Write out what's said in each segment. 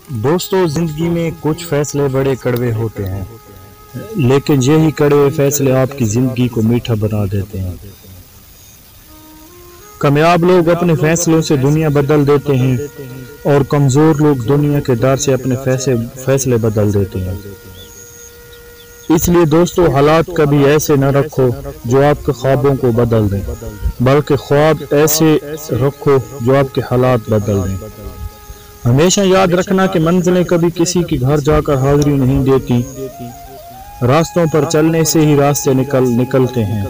دوستو، زندگی میں کچھ فیصلے بڑے کڑوے ہوتے ہیں، لیکن یہی کڑوے فیصلے آپ کی زندگی کو میٹھا بنا دیتے ہیں۔ کامیاب لوگ اپنے فیصلوں سے دنیا بدل دیتے ہیں اور کمزور لوگ دنیا کے ڈر سے اپنے فیصلے بدل دیتے ہیں۔ اس لیے دوستو، حالات کبھی ایسے نہ رکھو جو آپ کے خوابوں کو بدل دیں، بلکہ خواب ایسے رکھو جو آپ کے حالات بدل دیں۔ ہمیشہ یاد رکھنا کہ منزلیں کبھی کسی کے گھر جا کر حاضری نہیں دیتی، راستوں پر چلنے سے ہی راستے نکلتے ہیں۔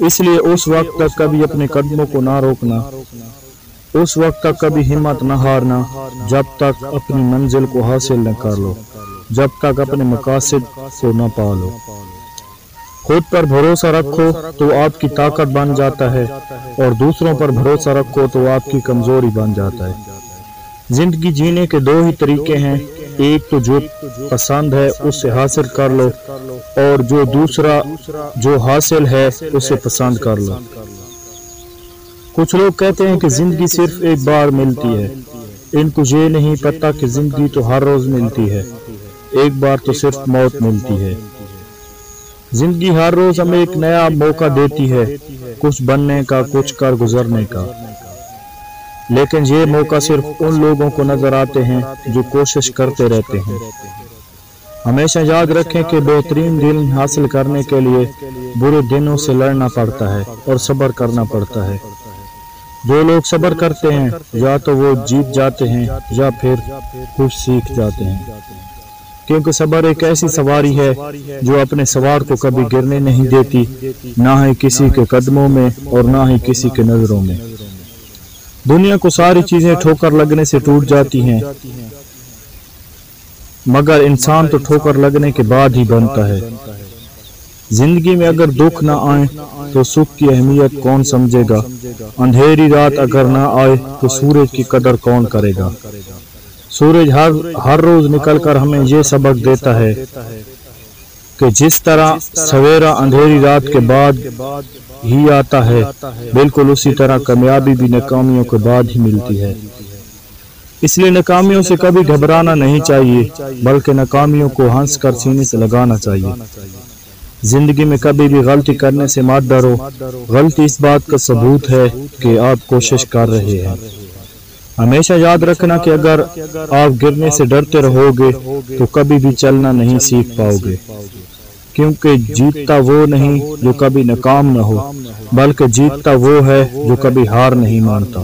اس لیے اس وقت تک کبھی اپنے قدموں کو نہ روکنا، اس وقت تک کبھی ہمت نہ ہارنا جب تک اپنی منزل کو حاصل نہ کر لو، جب تک اپنے مقاصد کو نہ پالو۔ خود پر بھروسہ رکھو تو آپ کی طاقت بن جاتا ہے، اور دوسروں پر بھروسہ رکھو تو آپ کی کمزوری بن جاتا ہے۔ زندگی جینے کے دو ہی طریقے ہیں، ایک تو جو پسند ہے اسے حاصل کر لو، اور جو دوسرا جو حاصل ہے اسے پسند کر لو۔ کچھ لوگ کہتے ہیں کہ زندگی صرف ایک بار ملتی ہے، ان کو یہ نہیں پتا کہ زندگی تو ہر روز ملتی ہے، ایک بار تو صرف موت ملتی ہے۔ زندگی ہر روز ہمیں ایک نیا موقع دیتی ہے، کچھ بننے کا، کچھ کر گزرنے کا، لیکن یہ موقع صرف ان لوگوں کو نظر آتے ہیں جو کوشش کرتے رہتے ہیں۔ ہمیشہ یاد رکھیں کہ بہترین دن حاصل کرنے کے لیے برے دنوں سے لڑنا پڑتا ہے اور صبر کرنا پڑتا ہے۔ جو لوگ صبر کرتے ہیں یا تو وہ جیت جاتے ہیں یا پھر کچھ سیکھ جاتے ہیں، کیونکہ صبر ایک ایسی سواری ہے جو اپنے سوار کو کبھی گرنے نہیں دیتی، نہ ہی کسی کے قدموں میں اور نہ ہی کسی کے نظروں میں۔ دنیا کو ساری چیزیں ٹھوکر لگنے سے ٹوٹ جاتی ہیں، مگر انسان تو ٹھوکر لگنے کے بعد ہی بنتا ہے۔ زندگی میں اگر دکھ نہ آئے تو سکھ کی اہمیت کون سمجھے گا؟ اندھیری رات اگر نہ آئے تو سورج کی قدر کون کرے گا؟ سورج ہر روز نکل کر ہمیں یہ سبق دیتا ہے کہ جس طرح سویرا اندھیری رات کے بعد ہی آتا ہے، بالکل اسی طرح کامیابی بھی ناکامیوں کے بعد ہی ملتی ہے۔ اس لیے ناکامیوں سے کبھی گھبرانا نہیں چاہیے، بلکہ ناکامیوں کو ہنس کر سینے سے لگانا چاہیے۔ زندگی میں کبھی بھی غلطی کرنے سے مت ڈرو، غلطی اس بات کا ثبوت ہے کہ آپ کوشش کر رہے ہیں۔ ہمیشہ یاد رکھنا کہ اگر آپ گرنے سے ڈرتے رہو گے تو کبھی بھی چلنا نہیں سیکھ پاؤ گے، کیونکہ جیتتا وہ نہیں جو کبھی ناکام نہ ہو، بلکہ جیتتا وہ ہے جو کبھی ہار نہیں مانتا۔